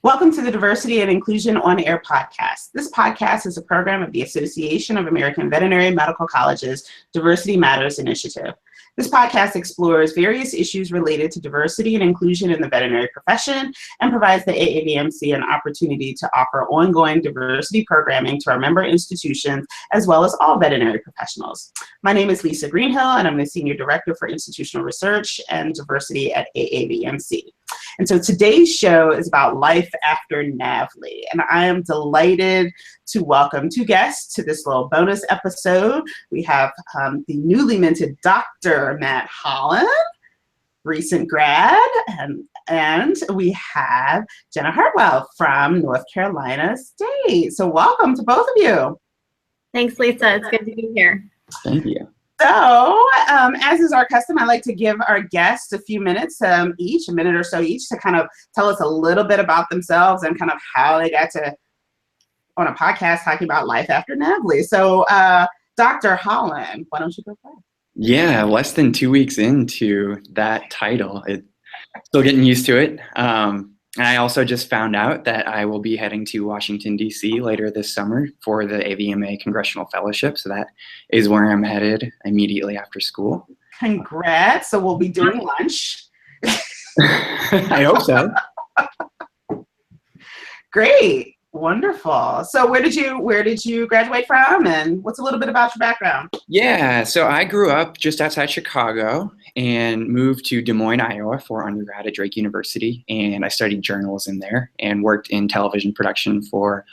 Welcome to the Diversity and Inclusion On Air podcast. This podcast is a program of the Association of American Veterinary Medical Colleges Diversity Matters Initiative. This podcast explores various issues related to diversity and inclusion in the veterinary profession and provides the AAVMC an opportunity to offer ongoing diversity programming to our member institutions as well as all veterinary professionals. My name is Lisa Greenhill, and I'm the Senior Director for Institutional Research and Diversity at AAVMC. And so today's show is about life after NAVLE, and I am delighted to welcome two guests to this little bonus episode. We have the newly minted Dr. Matt Holland, recent grad, and we have Jenna Hartwell from North Carolina State. So welcome to both of you. Thanks, Lisa. It's good to be here. Thank you. So, as is our custom, I like to give our guests a few minutes each, a minute or so each, to kind of tell us a little bit about themselves and kind of how they got to on a podcast talking about life after NAVLE. So, Dr. Holland, why don't you go first? Yeah, less than 2 weeks into that title. Still getting used to it. And I also just found out that I will be heading to Washington, D.C. later this summer for the AVMA Congressional Fellowship. So that is where I'm headed immediately after school. Congrats. So we'll be doing lunch. I hope so. Great. Wonderful. So where did you graduate from, and what's a little bit about your background? Yeah, so I grew up just outside Chicago and moved to Des Moines, Iowa for undergrad at Drake University, and I studied journalism there and worked in television production for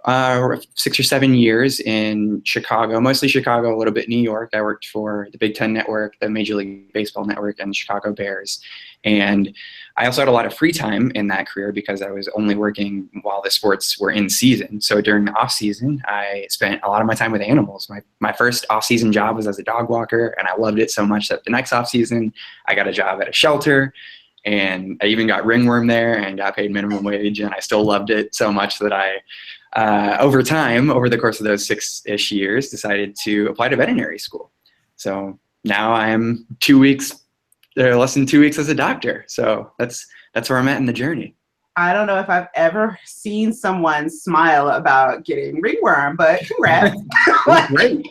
6 or 7 years in Chicago, mostly Chicago, a little bit New York. I worked for the Big Ten Network, the Major League Baseball Network, and the Chicago Bears. And I also had a lot of free time in that career because I was only working while the sports were in season. So during the off season, I spent a lot of my time with animals. My first off season job was as a dog walker, and I loved it so much that the next off season, I got a job at a shelter. And I even got ringworm there and got paid minimum wage, and I still loved it so much that I, over time, over the course of those 6-ish years, decided to apply to veterinary school. So now I'm 2 weeks, less than 2 weeks as a doctor. So that's where I'm at in the journey. I don't know if I've ever seen someone smile about getting ringworm, but congrats. Great.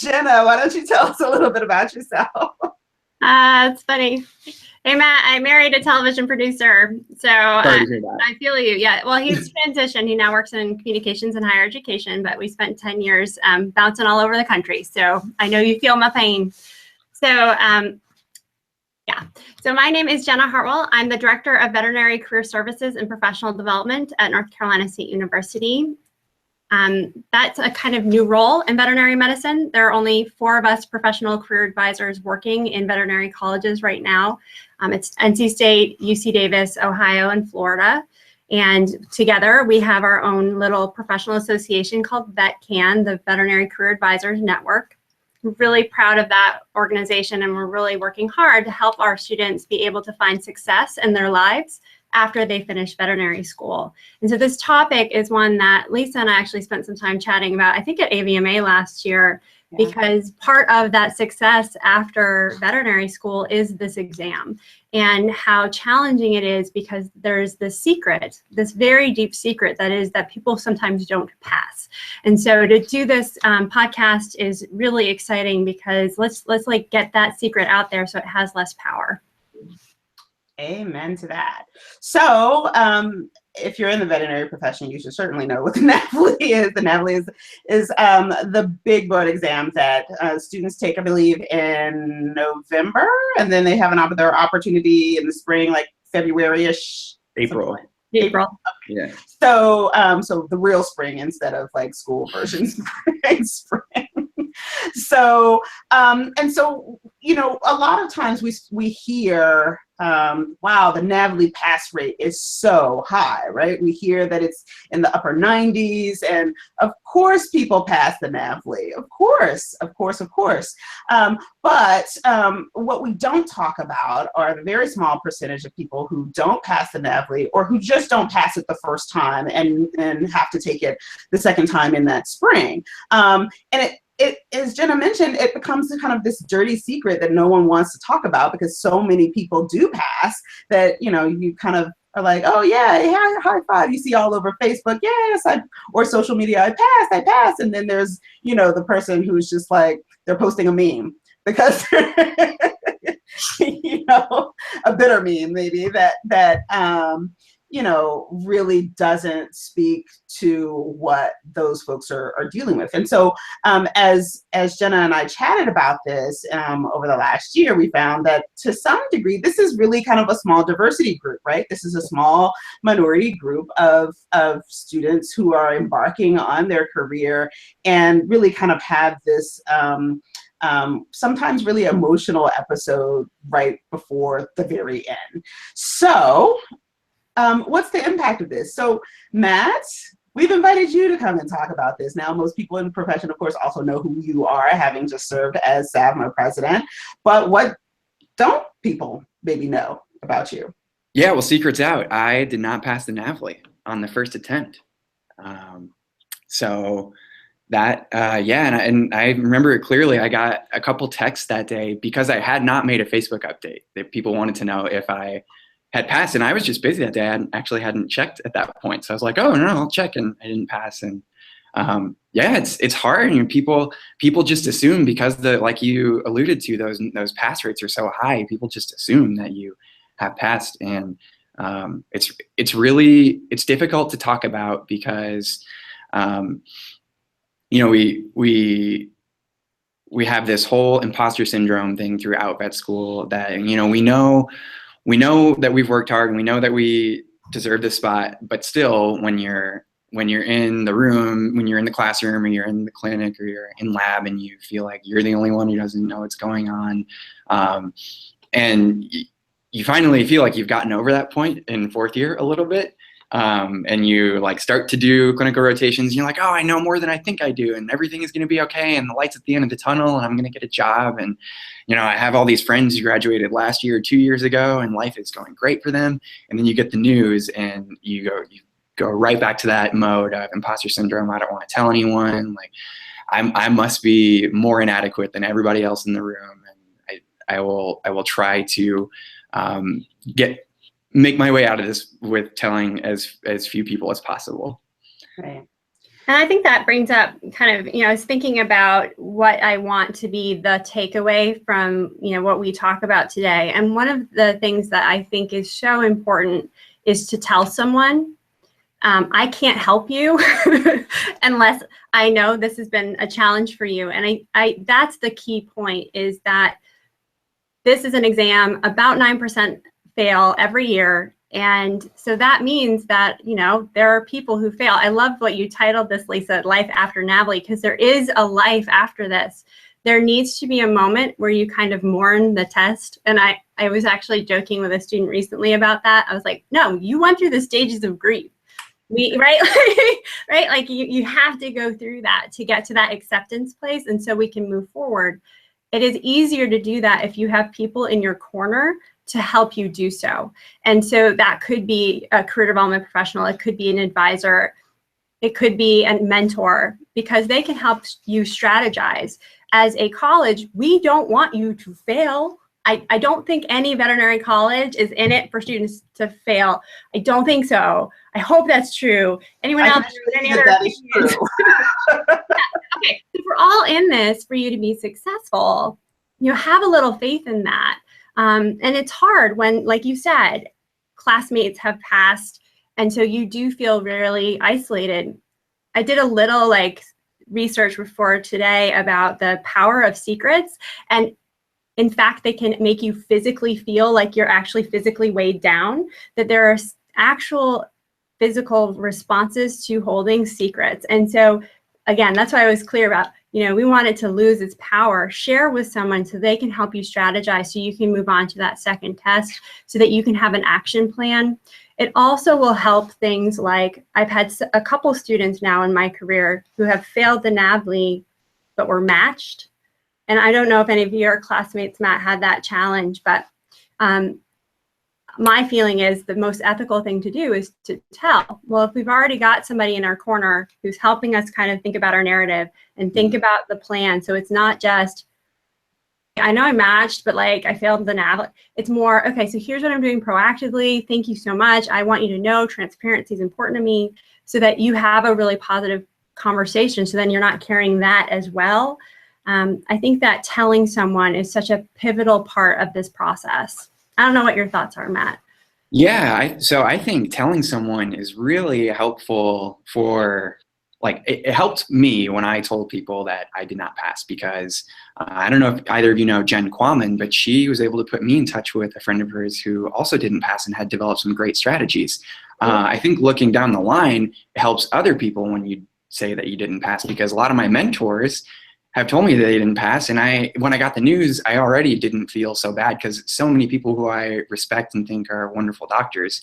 Jenna, why don't you tell us a little bit about yourself? It's funny. Hey, Matt, I married a television producer, so I feel you. Yeah, well, he's transitioned. He now works in communications and higher education, but we spent 10 years bouncing all over the country, so I know you feel my pain. So, yeah. So my name is Jenna Hartwell. I'm the Director of Veterinary Career Services and Professional Development at North Carolina State University. That's a kind of new role in veterinary medicine. There are only 4 of us professional career advisors working in veterinary colleges right now. It's NC State, UC Davis, Ohio, and Florida. And together we have our own little professional association called VetCan, the Veterinary Career Advisors Network. We're really proud of that organization, and we're really working hard to help our students be able to find success in their lives after they finish veterinary school. And so this topic is one that Lisa and I actually spent some time chatting about, I think at AVMA last year, because part of that success after veterinary school is this exam and how challenging it is, because there's this secret, this very deep secret that is that people sometimes don't pass. And so to do this podcast is really exciting because let's like get that secret out there so it has less power. Amen to that. So, if you're in the veterinary profession, you should certainly know what the NAVLE is. The NAVLE is the big board exams that students take, I believe, in November, and then they have their opportunity in the spring, like February-ish. April. April. Yeah. So, so the real spring instead of like school version spring. So, and so, you know, a lot of times we hear, wow, the NAVLE pass rate is so high, right? We hear that it's in the upper 90s, and of course people pass the NAVLE, of course. But what we don't talk about are the very small percentage of people who don't pass the NAVLE, or who just don't pass it the first time and have to take it the second time in that spring. And it, as Jenna mentioned, it becomes kind of this dirty secret that no one wants to talk about, because so many people do pass that, you know, you kind of are like, oh yeah, high five. You see all over Facebook, yes, or social media, I passed. And then there's, you know, the person who's just like, they're posting a meme because, you know, a bitter meme maybe that you know, really doesn't speak to what those folks are dealing with. And so as Jenna and I chatted about this over the last year, we found that to some degree, this is really kind of a small diversity group, right? This is a small minority group of students who are embarking on their career and really kind of have this sometimes really emotional episode right before the very end. So what's the impact of this? So Matt, we've invited you to come and talk about this. Now, most people in the profession, of course, also know who you are, having just served as SAVMA president, but what don't people maybe know about you? Yeah, well, secret's out. I did not pass the NAVLE on the first attempt. So that, yeah, and I remember it clearly. I got a couple texts that day because I had not made a Facebook update that people wanted to know if I had passed, and I was just busy that day. I actually hadn't checked at that point. So I was like, oh no, I'll check, and I didn't pass. And yeah, it's hard. You know, people just assume because like you alluded to, those pass rates are so high, people just assume that you have passed. And it's difficult to talk about because you know, we have this whole imposter syndrome thing throughout vet school that, you know, we know that we've worked hard and we know that we deserve this spot, but still when you're in the room, when you're in the classroom or you're in the clinic or you're in lab and you feel like you're the only one who doesn't know what's going on, and you finally feel like you've gotten over that point in fourth year a little bit, and you like start to do clinical rotations and you're like, oh, I know more than I think I do, and everything is going to be okay, and the light's at the end of the tunnel, and I'm going to get a job, and you know, I have all these friends who graduated last year or 2 years ago, and life is going great for them. And then you get the news, and you go right back to that mode of imposter syndrome. I don't want to tell anyone. Like, I must be more inadequate than everybody else in the room, and I will try to make my way out of this with telling as few people as possible. Right. And I think that brings up kind of, you know, I was thinking about what I want to be the takeaway from, you know, what we talk about today. And one of the things that I think is so important is to tell someone, I can't help you unless I know this has been a challenge for you. And I that's the key point, is that this is an exam, about 9% fail every year. And so that means that, you know, there are people who fail. I love what you titled this, Lisa, Life After NAVLE, because there is a life after this. There needs to be a moment where you kind of mourn the test. And I was actually joking with a student recently about that. I was like, no, you went through the stages of grief. Right? Right? Like you have to go through that to get to that acceptance place. And so we can move forward. It is easier to do that if you have people in your corner to help you do so. And so that could be a career development professional, it could be an advisor, it could be a mentor, because they can help you strategize. As a college, we don't want you to fail. I don't think any veterinary college is in it for students to fail. I don't think so. I hope that's true. Anyone else? Any other opinions? Yeah. Okay, if we're all in this for you to be successful, you know, have a little faith in that. And it's hard when, like you said, classmates have passed, and so you do feel really isolated. I did a little research before today about the power of secrets, and in fact, they can make you physically feel like you're actually physically weighed down, that there are actual physical responses to holding secrets. And so again, that's why I was clear about, you know, we want it to lose its power. Share with someone so they can help you strategize, so you can move on to that second test, so that you can have an action plan. It also will help things like, I've had a couple students now in my career who have failed the NAVLE but were matched. And I don't know if any of your classmates, Matt, had that challenge, but my feeling is the most ethical thing to do is to tell. Well, if we've already got somebody in our corner who's helping us kind of think about our narrative and think about the plan, so it's not just I know I matched, but like I failed the NAVLE. It's more, okay, so here's what I'm doing proactively. Thank you so much. I want you to know transparency is important to me, so that you have a really positive conversation. So then you're not carrying that as well. I think that telling someone is such a pivotal part of this process. I don't know what your thoughts are, Matt. Yeah, so I think telling someone is really helpful for, like, it helped me when I told people that I did not pass, because I don't know if either of you know Jen Quammen, but she was able to put me in touch with a friend of hers who also didn't pass and had developed some great strategies. I think looking down the line, it helps other people when you say that you didn't pass, because a lot of my mentors have told me that they didn't pass. And when I got the news, I already didn't feel so bad, because so many people who I respect and think are wonderful doctors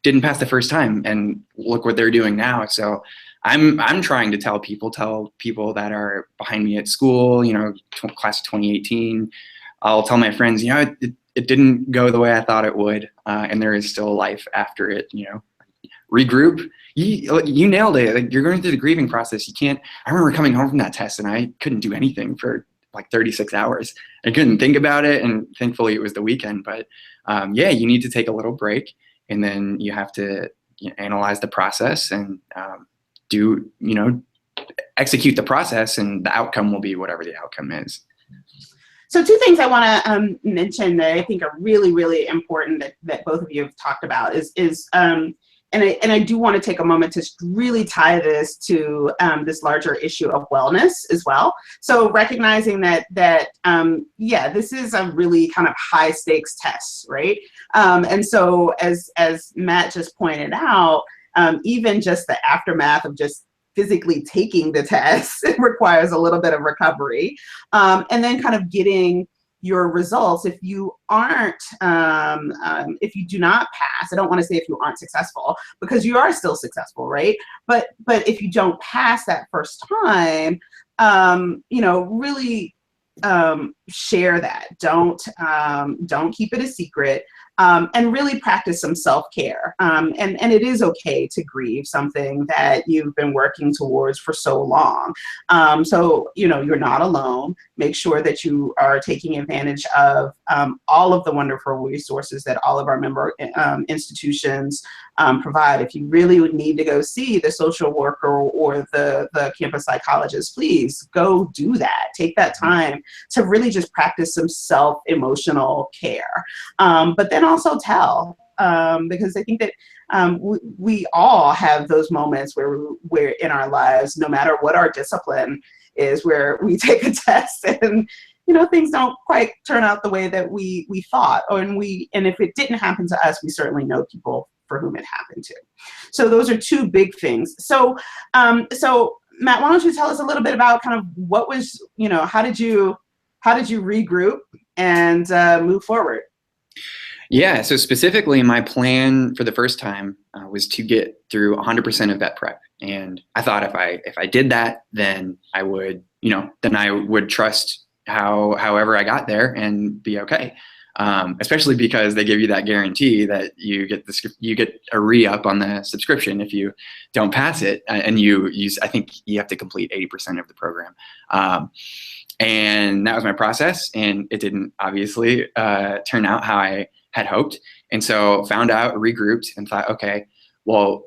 didn't pass the first time, and look what they're doing now. So I'm trying to tell people that are behind me at school, you know, class of 2018. I'll tell my friends, you know, it didn't go the way I thought it would, and there is still life after it, you know. Regroup. You nailed it. Like, you're going through the grieving process. You can't. I remember coming home from that test and I couldn't do anything for like 36 hours. I couldn't think about it, and thankfully it was the weekend. But yeah, you need to take a little break, and then you have to analyze the process and execute the process, and the outcome will be whatever the outcome is. So 2 things I want to mention that I think are really, really important that both of you have talked about is and I do want to take a moment to really tie this to this larger issue of wellness as well. So recognizing that yeah, this is a really kind of high stakes test, right? And so as Matt just pointed out, even just the aftermath of just physically taking the test, it requires a little bit of recovery, and then kind of getting your results. If you aren't, if you do not pass, I don't want to say if you aren't successful, because you are still successful, right? But if you don't pass that first time, really share that. Don't keep it a secret. And really practice some self-care. And it is okay to grieve something that you've been working towards for so long. So, you're not alone. Make sure that you are taking advantage of all of the wonderful resources that all of our member institutions provide. If you really would need to go see the social worker or the campus psychologist, please go do that. Take that time to really just practice some self-emotional care. But then also tell, because I think that we all have those moments where we're in our lives, no matter what our discipline is, where we take a test and things don't quite turn out the way that we thought, and if it didn't happen to us, we certainly know people for whom it happened to. So those are 2 big things. So Matt, why don't you tell us a little bit about kind of what was, how did you regroup and move forward? Yeah, so specifically my plan for the first time was to get through 100% of vet prep. And I thought if I did that, then I would, then I would trust however I got there and be okay. Especially because they give you that guarantee that you get a re-up on the subscription if you don't pass it, and I think you have to complete 80% of the program. And that was my process, and it didn't obviously turn out how I had hoped. And so found out, regrouped, and thought, okay, well,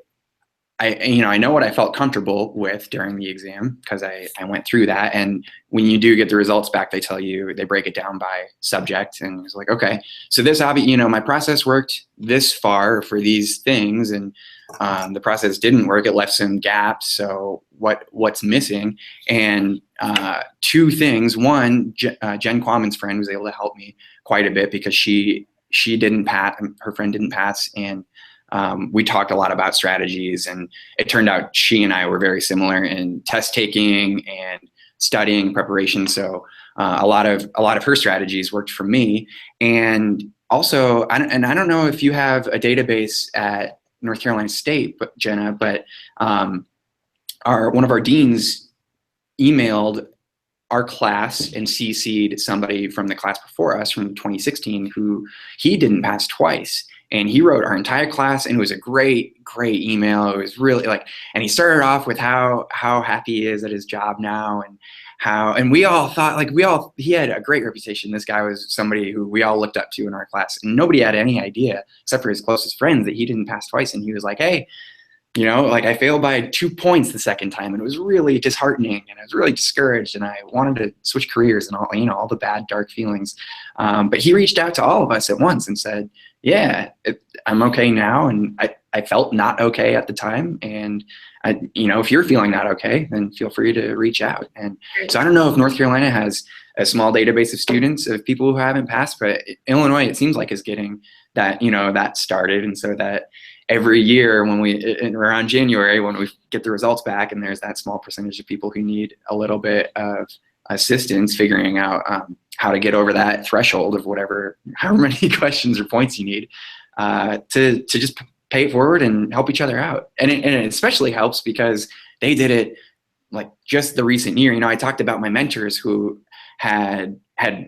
I know what I felt comfortable with during the exam, because I went through that. And when you do get the results back, they break it down by subject, and it's like, okay, so this my process worked this far for these things, and the process didn't work. It left some gaps. So what's missing? And 2 things. One, Jen Quammen's friend was able to help me quite a bit, because she didn't pass, her friend didn't pass, and we talked a lot about strategies, and it turned out she and I were very similar in test taking and studying preparation. So a lot of her strategies worked for me. And also, I don't know if you have a database at North Carolina State, but Jenna, but one of our deans emailed our class and CC'd somebody from the class before us from 2016 who he didn't pass twice. And he wrote our entire class, and it was a great email. It was really and he started off with how happy he is at his job now, and and he had a great reputation. This guy was somebody who we all looked up to in our class, and nobody had any idea except for his closest friends that he didn't pass twice. And he was like, hey, you know, like I failed by 2 points the second time, and it was really disheartening, and I was really discouraged, and I wanted to switch careers and all, you know, all the bad, dark feelings. But he reached out to all of us at once and said, yeah, I'm okay now. And I felt not okay at the time. And you know, if you're feeling not okay, then feel free to reach out. And so I don't know if North Carolina has a small database of students, of people who haven't passed, but Illinois, it seems like, is getting that, you know, that started. And so that every year when around January, when we get the results back, and there's that small percentage of people who need a little bit of assistance figuring out how to get over that threshold of however many questions or points you need to just pay it forward and help each other out. And it especially helps because they did it like just the recent year. You know, I talked about my mentors who had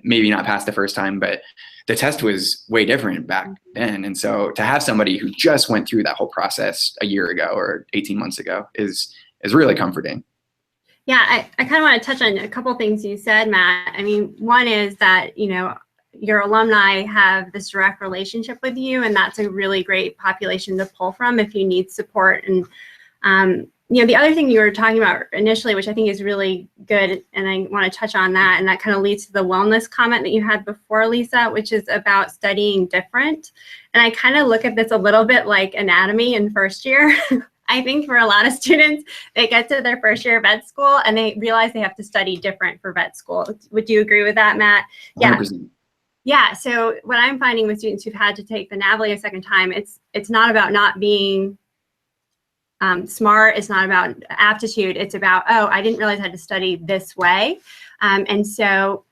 maybe not passed the first time, but the test was way different back then. And so to have somebody who just went through that whole process a year ago or 18 months ago is really comforting. Yeah, I kind of want to touch on a couple of things you said, Matt. I mean, one is that, you know, your alumni have this direct relationship with you, and that's a really great population to pull from if you need support. And, you know, the other thing you were talking about initially, which I think is really good, and I want to touch on that, and that kind of leads to the wellness comment that you had before, Lisa, which is about studying different. And I kind of look at this a little bit like anatomy in first year. I think for a lot of students, they get to their first year of vet school and they realize they have to study different for vet school. Would you agree with that, Matt? Yeah. 100%. Yeah. So what I'm finding with students who've had to take the NAVLE a second time, it's not about not being smart. It's not about aptitude. It's about, oh, I didn't realize I had to study this way. And so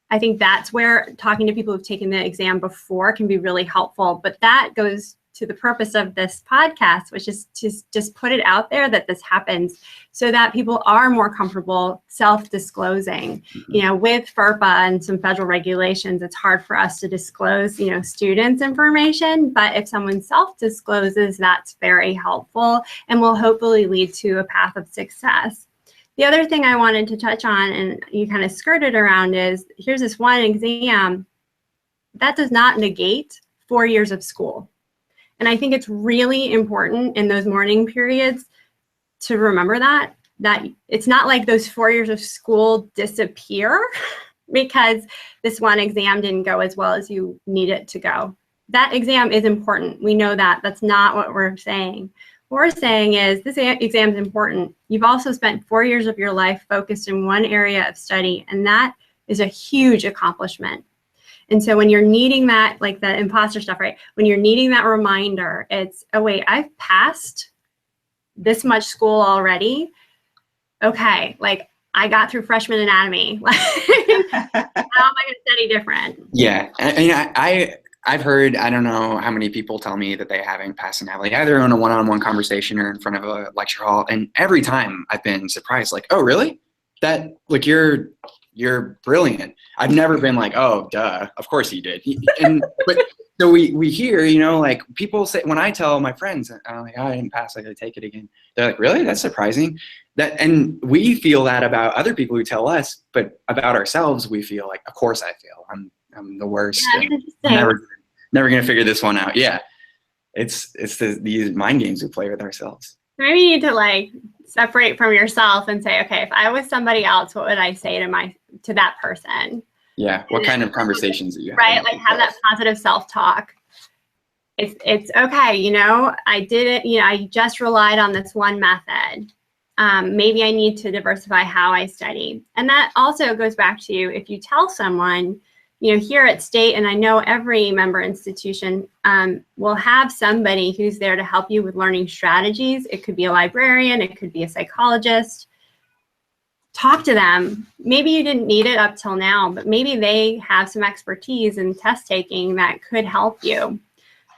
I think that's where talking to people who've taken the exam before can be really helpful. But that goes to the purpose of this podcast, which is to just put it out there that this happens so that people are more comfortable self-disclosing. Mm-hmm. You know, with FERPA and some federal regulations, it's hard for us to disclose, you know, students' information, but if someone self-discloses, that's very helpful and will hopefully lead to a path of success. The other thing I wanted to touch on, and you kind of skirted around, is here's this one exam that does not negate 4 years of school. And I think it's really important in those morning periods to remember that it's not like those 4 years of school disappear because this one exam didn't go as well as you need it to go. That exam is important. We know that. That's not what we're saying. What we're saying is this exam is important. You've also spent 4 years of your life focused in one area of study, and that is a huge accomplishment. And so when you're needing that, like the imposter stuff, right? When you're needing that reminder, it's, oh wait, I've passed this much school already. Okay, like I got through freshman anatomy. How am I going to study different? Yeah, I've heard, I don't know how many people tell me that they haven't passed an NAVLE, either on a one-on-one conversation or in front of a lecture hall. And every time I've been surprised, like, oh really? That, like, you're brilliant. I've never been like, oh, duh, of course you did. But so we hear, you know, like people say, when I tell my friends, I'm like, oh, I didn't pass, I gotta take it again. They're like, really? That's surprising. And we feel that about other people who tell us, but about ourselves, we feel like, of course I fail. I'm the worst. Yeah, never gonna figure this one out. Yeah, it's these mind games we play with ourselves. Maybe you need to like separate from yourself and say, okay, if I was somebody else, what would I say to that person? Yeah. What kind of conversations do you have? Right. Like have that positive self-talk. It's okay. You know, I did it. You know, I just relied on this one method. Maybe I need to diversify how I study. And that also goes back to if you tell someone, you know, here at State, and I know every member institution will have somebody who's there to help you with learning strategies. It could be a librarian, it could be a psychologist. Talk to them. Maybe you didn't need it up till now, but maybe they have some expertise in test taking that could help you.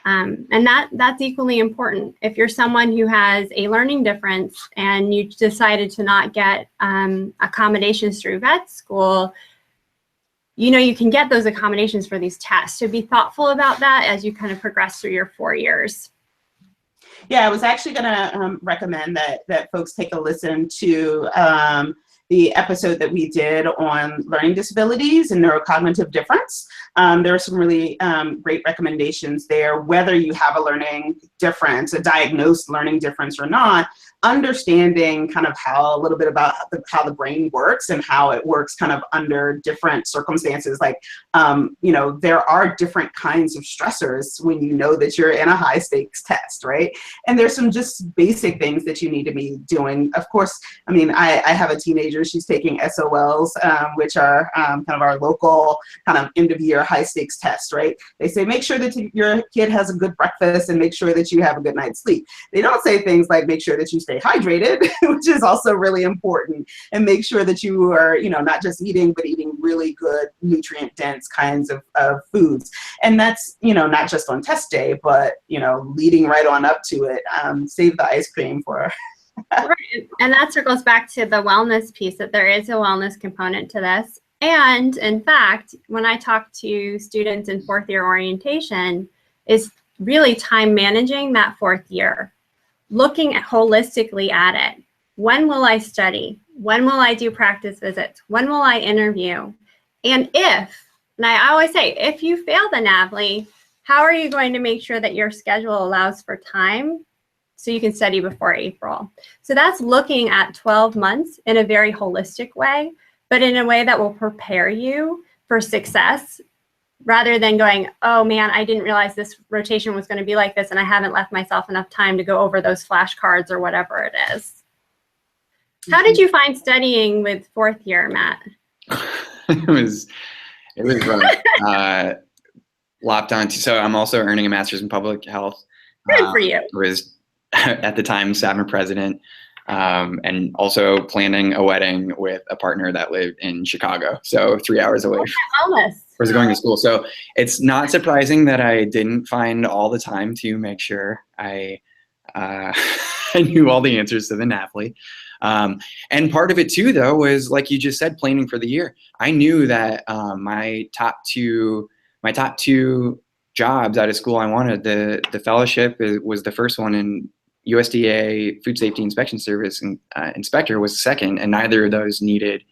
And that's equally important. If you're someone who has a learning difference and you decided to not get accommodations through vet school, you know, you can get those accommodations for these tests. So be thoughtful about that as you kind of progress through your 4 years. Yeah, I was actually going to recommend that folks take a listen to the episode that we did on learning disabilities and neurocognitive difference. There are some really great recommendations there, whether you have a learning difference, a diagnosed learning difference or not, understanding kind of a little bit about how the brain works and how it works kind of under different circumstances. Like, you know, there are different kinds of stressors when you know that you're in a high stakes test, right? And there's some just basic things that you need to be doing. Of course, I mean, I have a teenager, she's taking SOLs, which are kind of our local kind of end of year high stakes test, right? They say, make sure that your kid has a good breakfast and make sure that you have a good night's sleep. They don't say things like make sure that you stay hydrated, which is also really important, and make sure that you are, you know, not just eating, but eating really good nutrient dense kinds of foods. And that's, you know, not just on test day, but, you know, leading right on up to it. Save the ice cream for Right. And that circles back to the wellness piece, that there is a wellness component to this. And in fact, when I talk to students in fourth year orientation, is really time managing that fourth year, looking holistically at it. When will I study? When will I do practice visits? When will I interview? And I always say, if you fail the NAVLE, how are you going to make sure that your schedule allows for time so you can study before April? So that's looking at 12 months in a very holistic way, but in a way that will prepare you for success, rather than going, oh man, I didn't realize this rotation was going to be like this and I haven't left myself enough time to go over those flashcards or whatever it is. How did you find studying with fourth year, Matt? It was rough. Lopped onto, so I'm also earning a master's in public health. Good for you. Was at the time SAVMA President, and also planning a wedding with a partner that lived in Chicago, so 3 hours away. Was going to school. So it's not surprising that I didn't find all the time to make sure I knew all the answers to the NAVLE. And part of it too, though, was like you just said, planning for the year. I knew that my top two jobs out of school I wanted. The fellowship was the first one, and USDA Food Safety Inspection Service and inspector was second, and neither of those needed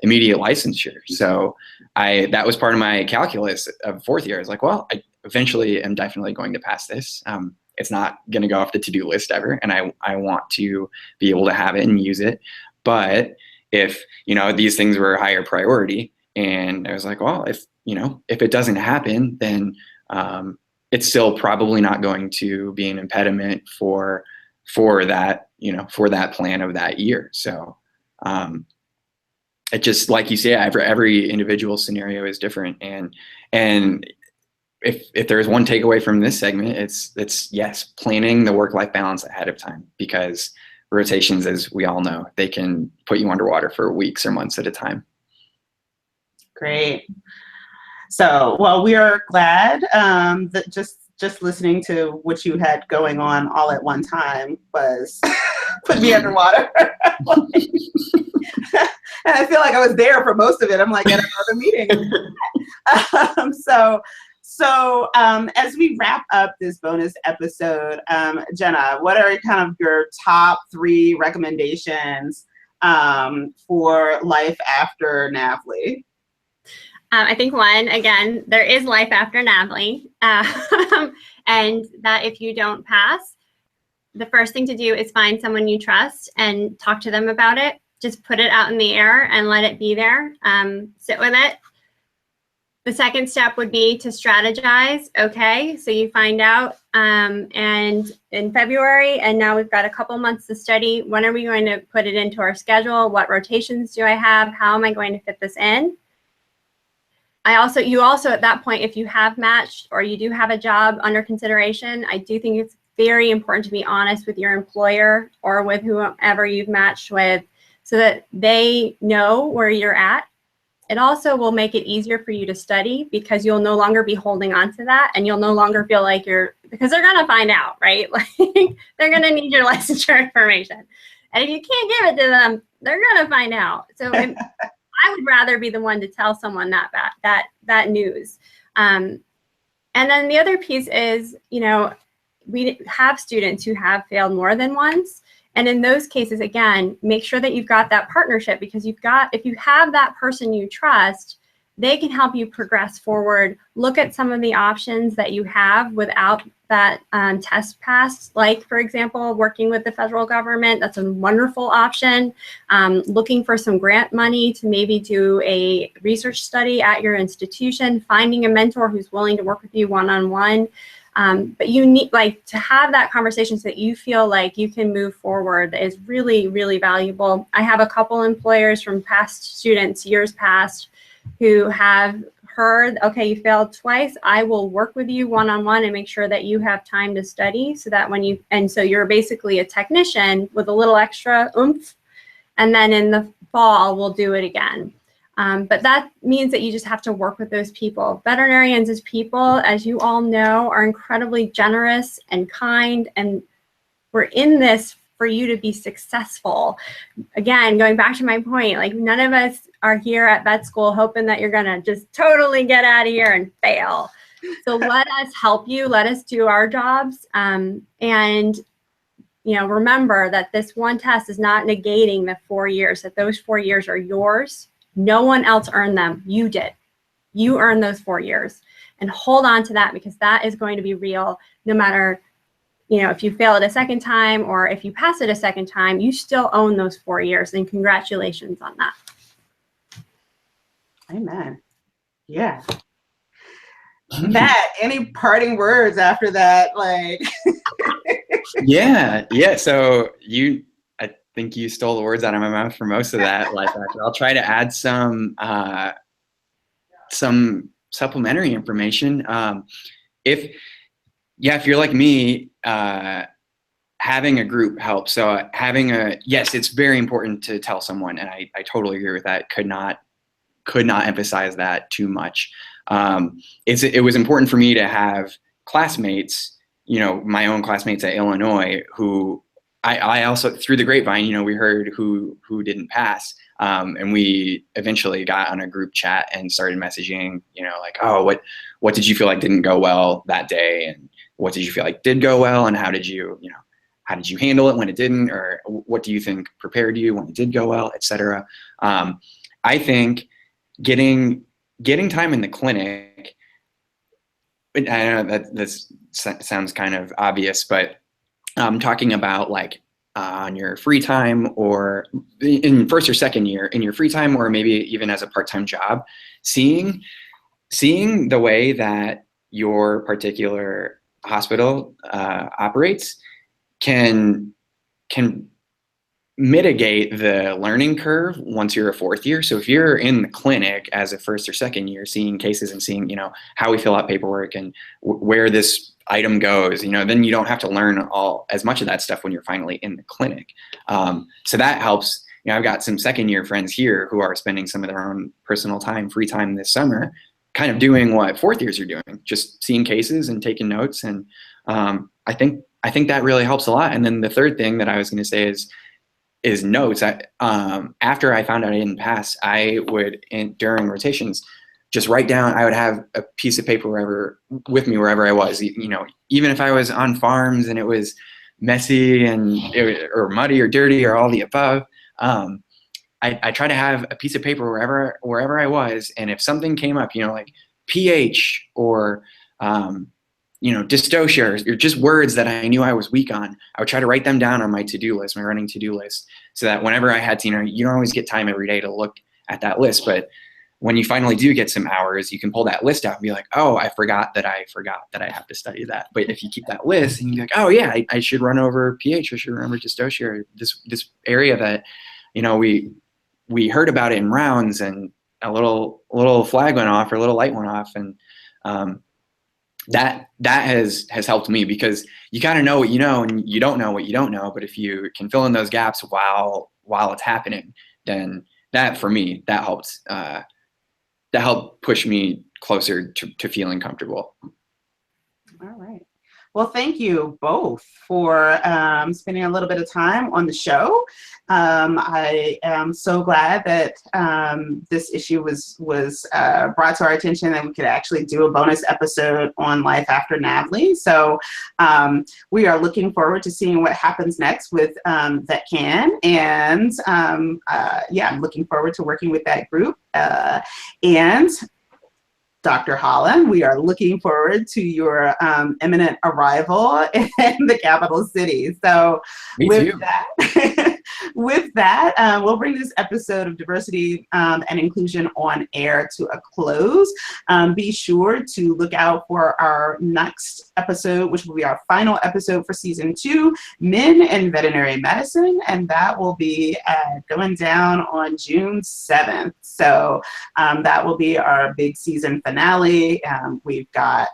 immediate licensure. So that was part of my calculus of fourth year. I was like, well, I eventually am definitely going to pass this. It's not going to go off the to-do list ever, and I want to be able to have it and use it. But if, you know, these things were a higher priority, and I was like, well, if it doesn't happen, then it's still probably not going to be an impediment for that, you know, for that plan of that year. So it just, like you say, every individual scenario is different. And if there's one takeaway from this segment, it's yes, planning the work-life balance ahead of time, because rotations, as we all know, they can put you underwater for weeks or months at a time. Great. So, well, we are glad that just listening to what you had going on all at one time was put me underwater. And I feel like I was there for most of it. I'm like at another meeting. So as we wrap up this bonus episode, Jenna, what are kind of your top 3 recommendations for life after NAVLE? I think one, again, there is life after NAVLE, and that if you don't pass, the first thing to do is find someone you trust and talk to them about it. Just put it out in the air and let it be there. Sit with it. The second step would be to strategize. Okay, so you find out, and in February, and now we've got a couple months to study. When are we going to put it into our schedule? What rotations do I have? How am I going to fit this in? You also at that point, if you have matched or you do have a job under consideration, I do think it's very important to be honest with your employer or with whoever you've matched with, so that they know where you're at. It also will make it easier for you to study, because you'll no longer be holding on to that, and you'll no longer feel like because they're going to find out, right? Like they're going to need your licensure information. And if you can't give it to them, they're going to find out. So I would rather be the one to tell someone that news. And then the other piece is, we have students who have failed more than once, And in those cases, again, make sure that you've got that partnership, because if you have that person you trust, they can help you progress forward. Look at some of the options that you have without that test pass, like, for example, working with the federal government. That's a wonderful option. Looking for some grant money to maybe do a research study at your institution, finding a mentor who's willing to work with you one-on-one. But you need, like, to have that conversation so that you feel like you can move forward is really, really valuable. I have a couple employers from past students, years past, who have heard, okay, you failed twice, I will work with you one-on-one and make sure that you have time to study, so that so you're basically a technician with a little extra oomph, and then in the fall, we'll do it again. But that means that you just have to work with those people. Veterinarians as people, as you all know, are incredibly generous and kind, and we're in this for you to be successful. Again, going back to my point, like, none of us are here at vet school hoping that you're gonna just totally get out of here and fail. So let us help you, let us do our jobs. And remember that this one test is not negating the 4 years, that those 4 years are yours. No one else earned them. You did. You earned those 4 years, and hold on to that, because that is going to be real. No matter, if you fail it a second time or if you pass it a second time, you still own those 4 years, and congratulations on that. Amen. Yeah. Matt, any parting words after that? Like, Yeah. So I think you stole the words out of my mouth for most of that. Like, I'll try to add some supplementary information. If you're like me, having a group helps. So yes, it's very important to tell someone, and I totally agree with that. Could not emphasize that too much. It was important for me to have classmates, my own classmates at Illinois, who I also, through the grapevine, we heard who didn't pass. And we eventually got on a group chat and started messaging, like, oh, what did you feel like didn't go well that day? And what did you feel like did go well? And how did you handle it when it didn't? Or what do you think prepared you when it did go well, et cetera? I think getting time in the clinic, I know that this sounds kind of obvious, but talking about, like, on your free time, or in first or second year, in your free time, or maybe even as a part-time job, seeing the way that your particular hospital operates can mitigate the learning curve once you're a fourth year. So if you're in the clinic as a first or second year, seeing cases and seeing, how we fill out paperwork and where this item goes, then you don't have to learn as much of that stuff when you're finally in the clinic. So that helps. I've got some second year friends here who are spending some of their own personal time, free time this summer, kind of doing what fourth years are doing, just seeing cases and taking notes. And I think that really helps a lot. And then the third thing that I was going to say is notes. After I found out I didn't pass, I would, during rotations, just write down. I would have a piece of paper wherever I was. Even if I was on farms and it was messy or muddy or dirty or all the above, I try to have a piece of paper wherever I was. And if something came up, like pH or dystocia, or just words that I knew I was weak on, I would try to write them down on my to-do list, my running to-do list, so that whenever I had to, you don't always get time every day to look at that list, but when you finally do get some hours, you can pull that list out and be like, oh, I forgot that I have to study that. But if you keep that list and you're like, oh yeah, I should run over pH, I should run over dystocia, or this area that, we heard about it in rounds, and a little flag went off, or a little light went off. And that has helped me, because you kind of know what you know and you don't know what you don't know. But if you can fill in those gaps while it's happening, then that, for me, that helped push me closer to feeling comfortable. All right. Well, thank you both for spending a little bit of time on the show. I am so glad that this issue was brought to our attention, and we could actually do a bonus episode on life after NAVLE. So we are looking forward to seeing what happens next with VetCan, and yeah, I'm looking forward to working with that group. And Dr. Holland, we are looking forward to your imminent arrival in the capital city. So with that, we'll bring this episode of Diversity and Inclusion on Air to a close. Be sure to look out for our next episode, which will be our final episode for season 2, Men in Veterinary Medicine, and that will be going down on June 7th. So that will be our big season finale. We've got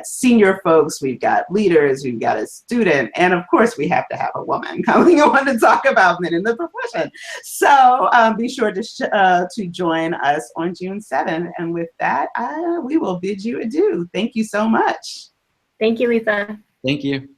senior folks, we've got leaders, we've got a student, and of course we have to have a woman coming on to talk about men in the profession. So be sure to join us on June 7th. And with that, we will bid you adieu. Thank you so much. Thank you, Lisa. Thank you.